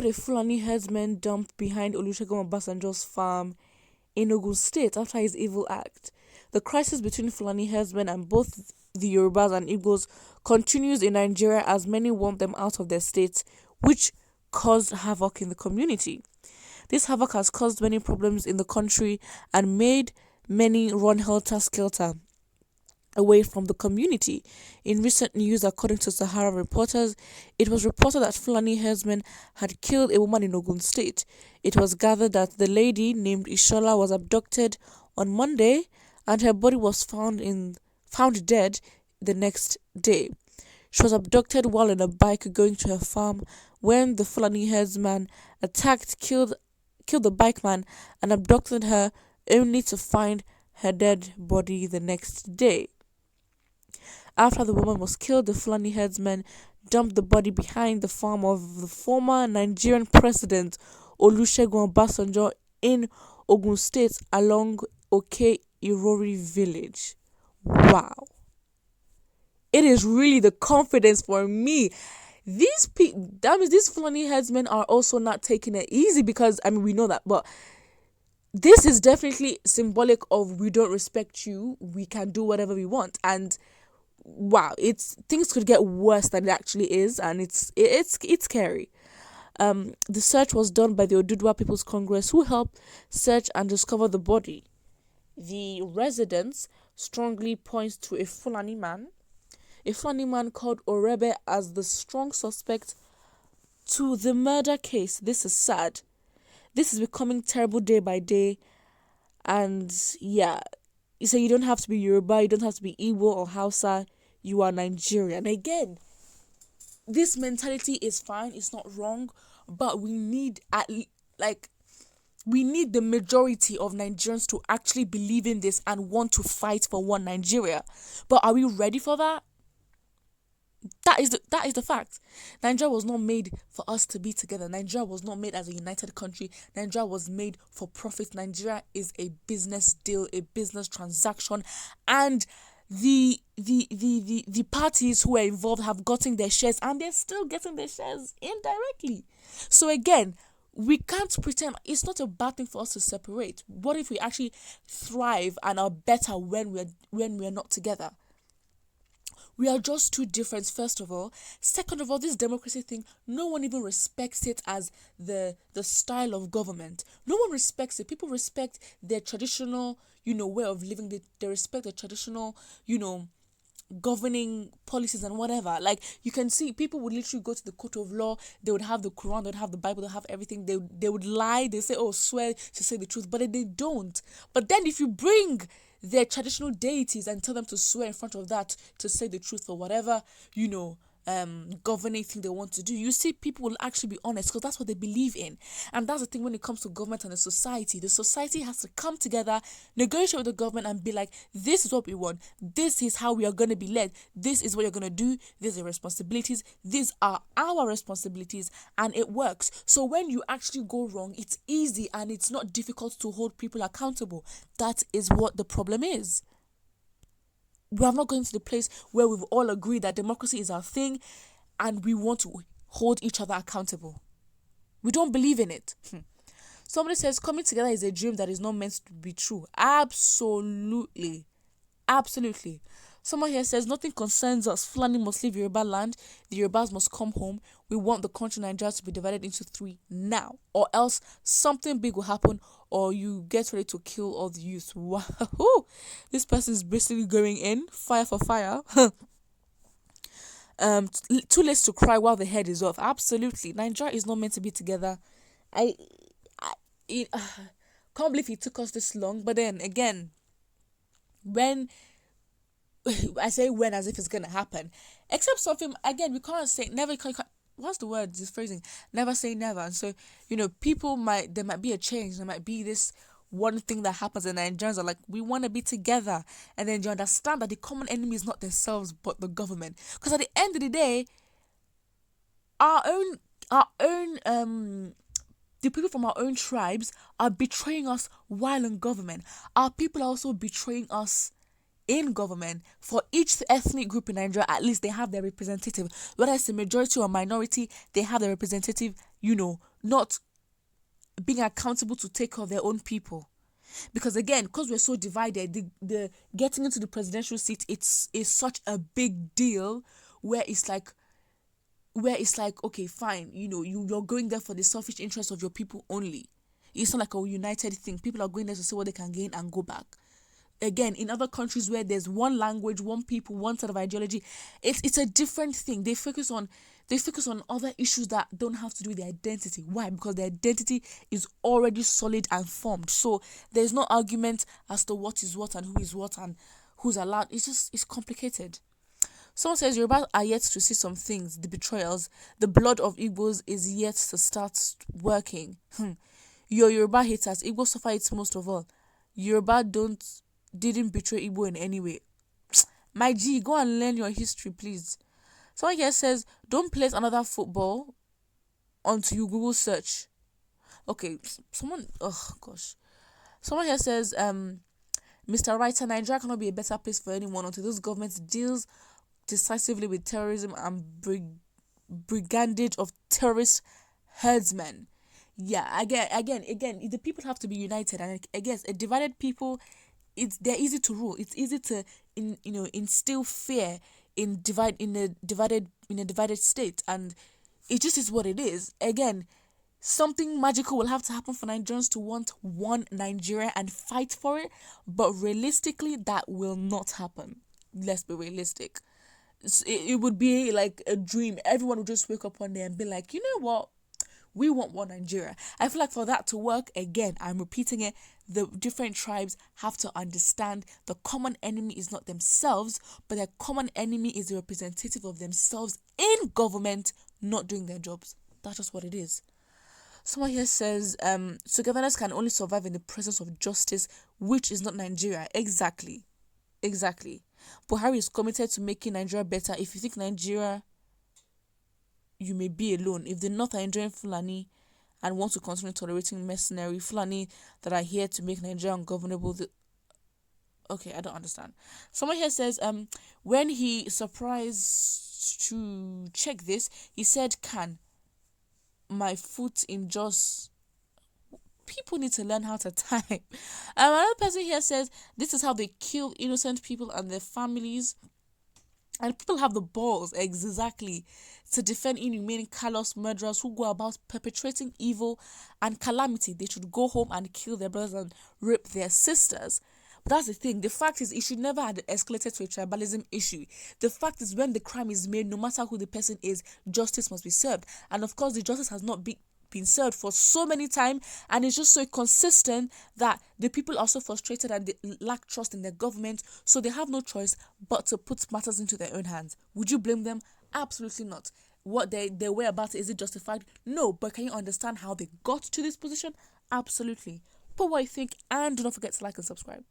a Fulani herdsman dumped behind Olusegun Obasanjo's farm in Ogun State after his evil act. The crisis between Fulani herdsmen and both the Yorubas and Igbos continues in Nigeria as many want them out of their states, which caused havoc in the community. This havoc has caused many problems in the country and made many run helter-skelter away from the community. In recent news, according to Sahara reporters, it was reported that Fulani herdsmen had killed a woman in Ogun State. It was gathered that the lady named Ishola was abducted on Monday and her body was found dead the next day. She was abducted while on a bike going to her farm when the Fulani herdsman killed the bikeman and abducted her, only to find her dead body the next day. After the woman was killed, the Fulani herdsmen dumped the body behind the farm of the former Nigerian president Olusegun Obasanjo in Ogun State along Oke-Irori village. Wow. It is really the confidence for me. That means these Fulani herdsmen are also not taking it easy, because we know that, but this is definitely symbolic of we don't respect you, we can do whatever we want. And wow, things could get worse than it actually is, and it's scary. The search was done by the Oduduwa People's Congress, who helped search and discover the body. The residents strongly points to a Fulani man called Orebe as the strong suspect to the murder case. This is sad. This is becoming terrible day by day. And yeah, you don't have to be Yoruba, you don't have to be Igbo or Hausa, you are Nigerian. Again, this mentality is fine, it's not wrong, but we need the majority of Nigerians to actually believe in this and want to fight for one Nigeria. But are we ready for that? That is the fact. Nigeria was not made for us to be together. Nigeria was not made as a united country. Nigeria was made for profit. Nigeria is a business deal, a business transaction, and the parties who are involved have gotten their shares, and they're still getting their shares indirectly. So again, we can't pretend it's not a bad thing for us to separate. What if we actually thrive and are better when we're not together? We are just too different, first of all. Second of all, this democracy thing, no one even respects it as the style of government. No one respects it. People respect their traditional, way of living. They respect their traditional, governing policies and whatever. Like, you can see people would literally go to the court of law. They would have the Quran, they would have the Bible, they would have everything. They would lie. They say, oh, swear to say the truth, but they don't. But then if you bring their traditional deities and tell them to swear in front of that to say the truth for whatever governing thing they want to do, you see people will actually be honest, because that's what they believe in. And that's the thing when it comes to government and the society has to come together, negotiate with the government and be like, this is what we want, this is how we are going to be led, this is what you're going to do, these are your responsibilities, these are our responsibilities, and it works. So when you actually go wrong, it's easy and it's not difficult to hold people accountable. That is what the problem is. We are not going to the place where we've all agreed that democracy is our thing and we want to hold each other accountable. We don't believe in it. Somebody says coming together is a dream that is not meant to be true. Absolutely. Absolutely. Someone here says nothing concerns us. Fulani must leave Yoruba land. The Yorubas must come home. We want the country Nigeria to be divided into 3 now, or else something big will happen, or you get ready to kill all the youth. Wow, this person is basically going in fire for fire. Too late to cry while the head is off. Absolutely, Nigeria is not meant to be together. I can't believe it took us this long. But then again, when I say when as if it's gonna happen, except something again we can't say never. What's the word? This phrasing, never say never. And so there might be a change. There might be this one thing that happens, and Nigerians are like, we want to be together, and then you understand that the common enemy is not themselves but the government. Because at the end of the day, the people from our own tribes are betraying us while in government. Our people are also betraying us in government. For each ethnic group in Nigeria, at least they have their representative. Whether it's a majority or minority, they have their representative, not being accountable to take care of their own people. Because again, because we're so divided, the getting into the presidential seat, is such a big deal, where it's like, okay, fine, you're going there for the selfish interest of your people only. It's not like a united thing. People are going there to see what they can gain and go back. Again, in other countries where there's one language, one people, one sort of ideology, it's a different thing. They focus on other issues that don't have to do with their identity. Why? Because their identity is already solid and formed. So there's no argument as to what is what and who is what and who's allowed. It's complicated. Someone says Yoruba are yet to see some things, the betrayals. The blood of Igbos is yet to start working. Your Yoruba haters, Igbos suffer it most of all. Yoruba didn't betray Igbo in any way. My G, go and learn your history, please. Someone here says, don't place another football onto your Google search. Okay, someone here says, Mr. Writer, Nigeria cannot be a better place for anyone until those governments deals decisively with terrorism and brigandage of terrorist herdsmen. Yeah, again, the people have to be united, and I guess a divided people, they're easy to rule. It's easy to instill fear in a divided state, and it just is what it is. Again, something magical will have to happen for Nigerians to want one Nigeria and fight for it, but realistically, that will not happen. Let's be realistic. It would be like a dream. Everyone would just wake up one day and be like, you know what? We want one Nigeria. I feel like for that to work, again, I'm repeating it, the different tribes have to understand the common enemy is not themselves, but their common enemy is the representative of themselves in government not doing their jobs. That's just what it is. Someone here says, togetherness can only survive in the presence of justice, which is not Nigeria. Exactly. Buhari is committed to making Nigeria better. If you think Nigeria, you may be alone. If the North are enjoying Fulani and want to continue tolerating mercenary Fulani that are here to make Nigeria ungovernable, okay, I don't understand. Someone here says, when he surprised to check this, he said, "Can my foot in Jos." People need to learn how to type. Another person here says, this is how they kill innocent people and their families. And people have the balls, exactly, to defend inhumane, callous murderers who go about perpetrating evil and calamity. They should go home and kill their brothers and rape their sisters. But that's the thing. The fact is, it should never have escalated to a tribalism issue. The fact is, when the crime is made, no matter who the person is, justice must be served. And of course, the justice has not been served for so many times, and it's just so consistent that the people are so frustrated and they lack trust in their government, so they have no choice but to put matters into their own hands. Would you blame them? Absolutely not. What their way about it, is it justified? No, but can you understand how they got to this position? Absolutely. Put what you think, and do not forget to like and subscribe.